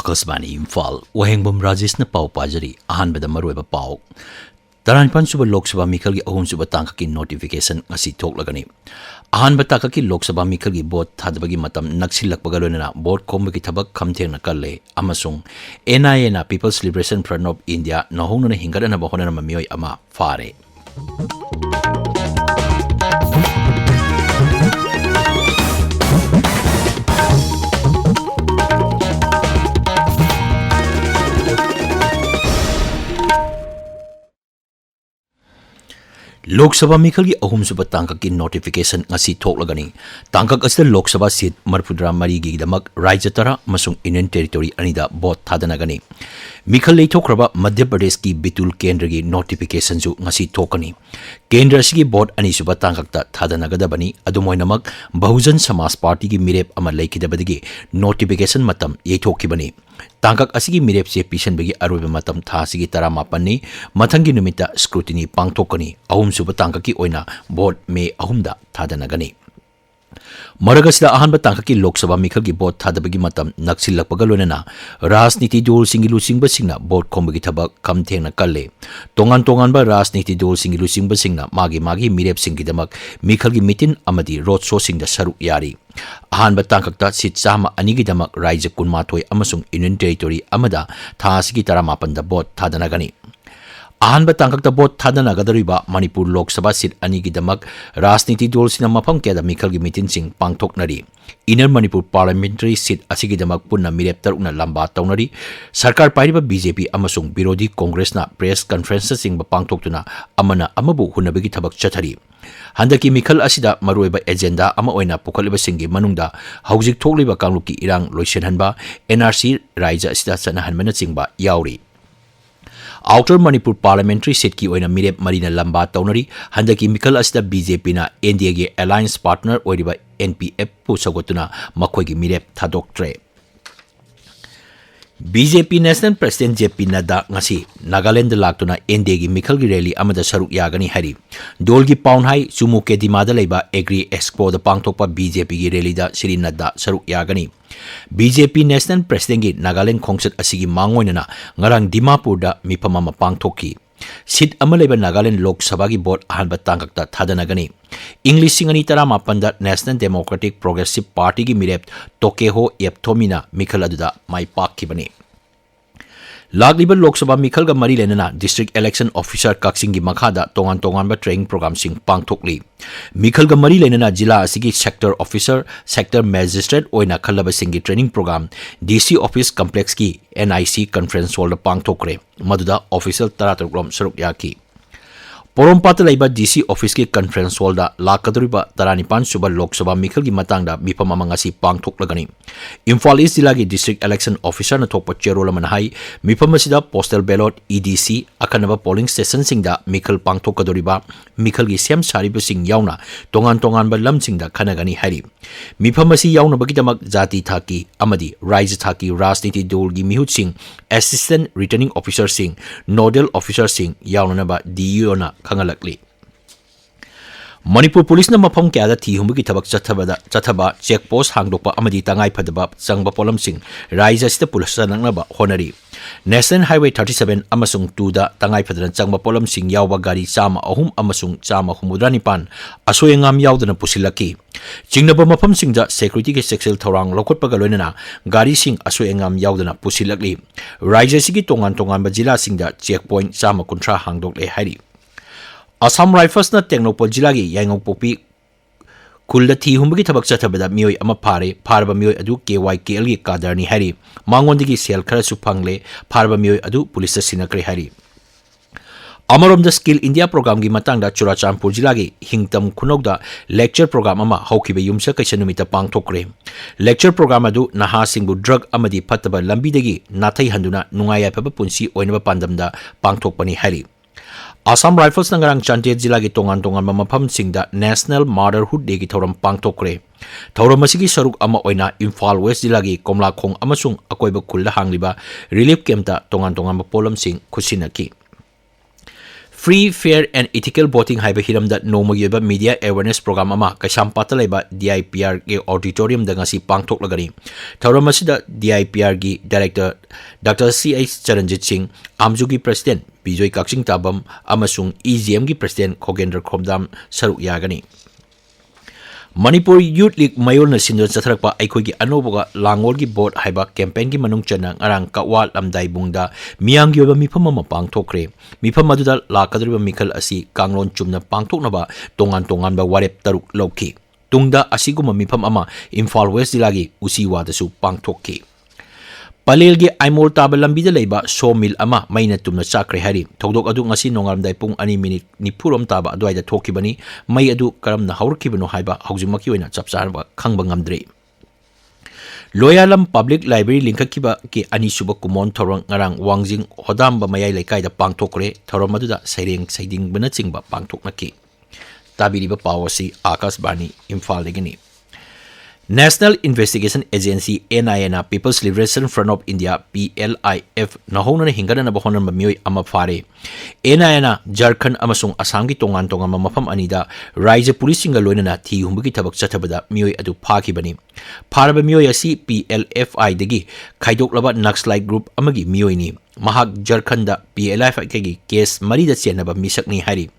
Akasbani Imphal Wahengbam Rajesh na pau pajari ahanbada maruiba pau Taranpan suba Lok Sabha Mikhal gi ahum suba tangka ki notification ngasi thoklagani ahanba taka ki Lok Sabha Mikhal gi vote thadbagi matam naksilakpaga loinana vote khombagi thabak khamthengna kalle amasung NIA na People's Liberation Front of India nahongna hingadana bahona mamioi ama fare Lok Sabha Mikhal gi ahum suba tangka ki notification ngasi thoklagani tangka asda Lok Sabha seat marpudra mari gi damak Rajya Tara masung Union Territory anida vote thadanagani Mikhal leithokraba Madhya Pradesh ki Bitul Kendra gi notification ju ngasi thokani Kendra sigi vote ani suba tangka ta thadanagadabani adumoinamak Bahujan Samaj Party gi mirep ama leikidabadigi notification matam yeithokibani Tangkak asigi mirep se pisan bagi aruba matam tha sigi tara mapanni mathangi numita scrutiny pangthokani ahum suba tangkaki oina vote me ahumda thadanagani Maragasida ahanba tangkaki Lok Sabha Mikhal gi vote thadabagi matam naksilakpaga loinana rajniti dol singi lusingba singna vote khombagi thabak kamthengna kalle tongan ba rajniti dol singi lusingba singna magi mirep singi damak Mikhal gi mitin amadi road show singda saru yari ahanba tangkakta sit chama anigi damak Rajya Kunmathoi amasung Union Territory amada tha sigi tara mapanda vote thadanagani ahanba tangkakta vote thadanagadariba Manipur Lok Sabha seat anigi damak rajniti dol sina mafam keda Mikhal gi mitin sing pangthoknari Inner Manipur Parliamentary seat asigi damak punna mirep tarukna lamba tawnari sarkar pairiba BJP amasung Birodi Congress na press conference sing pangthoktuna amana amabu hunabagi thabak chathari Handaki Mikhal asida maruiba agenda ama oina pukhaliba singi manungda haujik thokliba kangluki irang loisenhanba NRC Rajya asida sanahanmana chingba yauri Outer Manipur Parliamentary seat ki oina mirep marina lamba tawnari handaki Mikhal asida BJP na NDA ge alliance partner oiriba NPF pu sagotuna makhoi gi mirep thadoktre BJP National President JP Nadda ngasi Nagaland laktuna NDA gi Mikhal gi rally amada saruk yagani hari dol gi paun hai sumu ke dimada leiba Agri Expo da pangthokpa BJP gi rally da Sri Nadda saruk yagani BJP National President gi Nagaland khongsat asigi mangoinana ngarang Dimapur da mipamama pangthokki Sit amaleba Nagaland Lok Sabha gi vote ahanba tangkakta thadanaganI English singani tara mapanda National Democratic Progressive Party gi mirep Tokeho Epthomina Mikhal aduda mai pakkibani Lagliba Lok Sabha Mikhal ga mari lenana District Election Officer Kaksing gi makhada tongan ba training program sing pangthokli Mikhal ga mari lenana jila asigi sector officer sector magistrate oina khalaba singi training program DC office complex ki NIC conference hall pangthokre maduda official taratrokrom saruk yaki Porompata laiba DC office ki conference hall da lakaduriba taranipan suba Lok Sabha Mikhal gi matangda mipamama ngasi pangthoklagani Imphal East Jila gi district election officer na thokpa cherola manhai mipamasida postal ballot EDC akanaba polling station singda Mikhal pangthokadoriba Mikhal gi sem sariba sing yauna tongan ba lam singda khanagani hari mipamasi yauna bagidamak jati thaki amadi Rajya thaki rajniti dol gi mihut sing assistant returning officer sing nodal officer sing yauna ba DU na Kangalakli Manipur Police na mapam kaya da thihumbi ki thabak chathaba checkpost hangdokpa amadi tangai phadaba changba polam sing Rajya sita pulsa nangnaba honari National Highway 37 amasung 2 da tangai phadran changba polam sing yawba gari chama ahum amasung chama humudranipan asoyangam yawdana pusilaki Chingnaba mapam singda security ke sexual thorang lokotpaga loinana gari sing asoyangam yawdana pusilakli Rajya sigi tongan ba jila singda checkpoint chama kuntra hangdokle hari Assam Rifles na Tengnopol Jilagi Yangong Popi Kulda Thi Humbagi Tabak Chatabada Mioi Ama Parba Mioi Adu KYKL gi Kadarni Hari Mangondigi Sel Khara Supangle Parba Mioi Adu Police Sinakre Hari Amarom the Skill India Program gi Matangda Churachampur Jilagi Hingtam Kunogda Lecture Program Ama Haukibe Yumsa Kaisanumita Pangtokre Lecture Program Adu Naha Singbu Drug Amadi Pataba Lambidagi Nathai Handuna Nungaya Papa Punsi Oinaba Pandamda Pangtokpani Hari Assam Rifles nangarang Chantiet Jila gi tongan mapam singda National Motherhood Day gi thoram pangtokre thoram asigi saruk ama oina Imphal West Jila gi Komlakhong amasung akoiba khulda hangliba relief camp ta tongan polam sing khusinaki Free, fair and ethical voting haiba hiramda nongmagi oiba media awareness program ama Kaisampata laiba DIPR ge auditorium da ngasi pangthoklagani. Thauram asida DIPR gi director Dr. C.H. Charanjit Singh, Amju gi president Bijoy Kaksing Tabam amasung EGM gi president Khogendra Khomdam saruk yagani. Manipur Youth League Mayorna Sindon Satrakpa Aikogi Anoboga Langolgi Board Haiba campaign gi manung chana ngarang Kawal Lamdai Bungda Miyamgi oba mifam ama pangthokre. Mifam aduda lakadriba mikhal asi kanglon chumna pangthoknaba tongan ba warep taruk lawki. Tungda asiguma mifam ama Imphal West Dilagi Usiwadasu pangthokki. Palelgi Aimol Taba Lambida Leba sawmill ama maina tumna chakre hari. Togdok adu ngasi nongalamdai pung 2 minute ni purom taba adwaida thokibani mai adu karamna haurkibano haiba haujimaki oina chapcharba khangba ngamdre. Loyalam Public Library linkakiba ki anisuba kumon thorong ngarang wangjing hodamba mayai lekai da pangthokre thorom aduda saireng saiding bana chingba pangthoknaki. Tabiriba pawasi Akas Bani Imphal legani. National Investigation Agency NIA People's Liberation Front of India PLIF nahona hingana bahona mioi ama fare. NIA Jharkhand amasung Assam gi tongan mafam anida Raija Pulisinga loinana thi humbugi tabak chathabada mioi adu phakibani. Pharaba mioi asi PLFI degi khaidoklaba Naxalite group amagi mioi ni. Mahak Jharkhanda PLFI gi case marida chenaba misakni hari.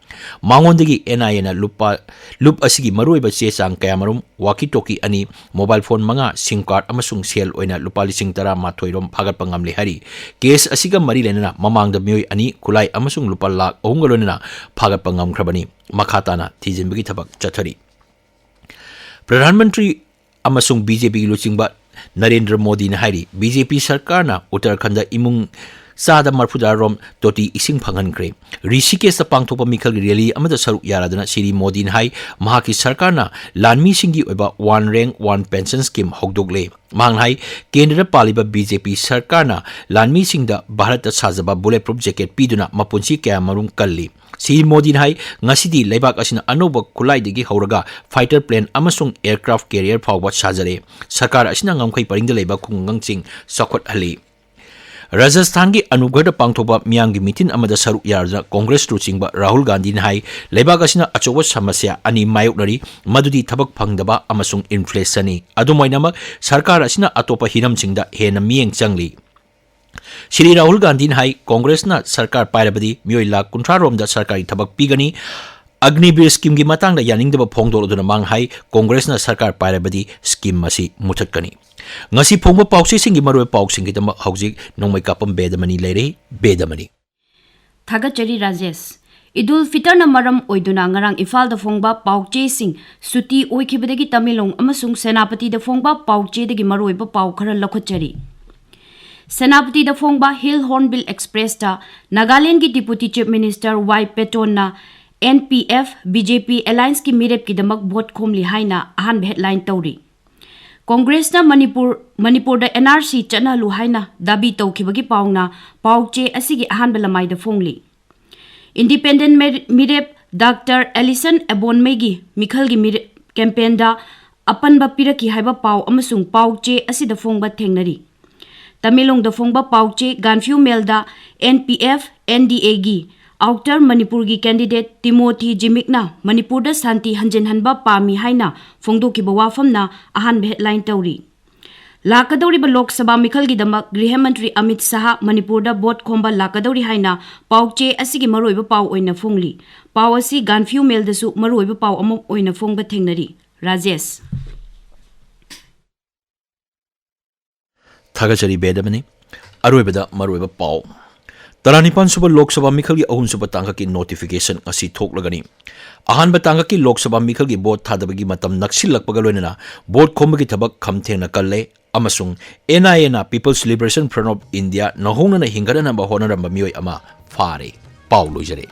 Mangondagi NIA lup asigi maruiba che sang kayamarum walkie talkie ani mobile phone manga SIM card amasung sel oina lupa lising tara mathoirom phagat pangamle hari. Case asiga mari lenana mamangda mioi ani kulai amasung lupa lakh ohungalonana phagat pangam khrabani. Makhatana thijinbagi thabak chathari. Pradhan Mantri amasung BJP luchingba Narendra Modi na hari BJP sarkar na Uttarakhand imung Sada Marfuda Rom Toti Ising Panghankre. Rishikesh pangthokpa mikhal gi rally amada saruk yaraduna Siri Modi na hai mahaki sarkar na lanmi singi oiba one rank one pension scheme hogdogle. Mang hai kendra paliba BJP sarkar na lanmi singda Bharat sajaba bulletproof jacket piduna mapunsi kaya marum kalli. Siri Modi na hai ngasidi leibak asina anoba kulai degi hauraga fighter plane amasung aircraft carrier phawba sajare. Sarkar asina ngamkhai paringda leiba khungangsing sakhot hali. Rajasthan ki Anugarda pangthoba miyangi mitin amada saruk yarja Congress ruchingba Rahul Gandhi na hai leibak asina achoba samasya ani mayoknari madudi thabak phangdaba amasung inflation ni adumainama sarkar asina atopa hiram singda hena miyeng changli. Shri Rahul Gandhi na hai Congress na sarkar pairabadi mioi lakh 30 romda sarkari thabak pigani Agnibir scheme gi matangda yaningdaba phongdoloduna manghai Congress na sarkar pairabadi scheme masi muthatkani. Ngasi phongba pawsi singi maroi pawsing gidama haujik Nongmeikapam Bedamani leire Bedamani. Thagachari Rajesh Idul Fitr na maram oiduna ngarang Imphal da phongba pawche sing suti oikhibadagi Tamilong amasung Senapati da phongba pawche dagi maroi ba paw khara lakhotchari. Senapati da phongba Hill Hornbill Express ta Nagaland gi Deputy Chief Minister Y Peton na NPF BJP Alliance ki mirep ki damak vote khomli haina ahan headline tawri. Congress na Manipur da NRC chana lu haina dabi tawkhibagi pawna pawche asigi ahan belamai da phongli. Independent mirep Dr. Alison Abonmegi mikhal gi campaign da apan ba piraki haiba paw amasung pawche asida phongba thengnari. Tamilong da phongba pawche Ganfew Melda NPF NDA gi Outer Manipur gi candidate Timothy Jimikna Manipur da santi hanjen hanba pami haina phongdo ki bawafam na ahan headline tawri. Lakadori ba Lok Sabha mikhal gi damak Griha Mantri Amit Shah Manipur da vote khomba lakadori haina pawche asigi maroi ba paw oina phongli. Paw asi Ganfew Mel da su maroi ba paw amok oina phongba thengnari. Rajesh Thagachari Bedamani Aroibada Maroiba Paw Taranipan Suba Lok Sabha Mikhal gi ahun suba tangka ki notification asi thoklagani. Ahan batanga ki Lok Sabha Mikhal gi vote thadabagi matam naksilakpaga loinana vote khombagi thabak khamthengna kalle amasung NIA na People's Liberation Front of India nahongna hingana ba honaramba mioi ama fare paw loijare.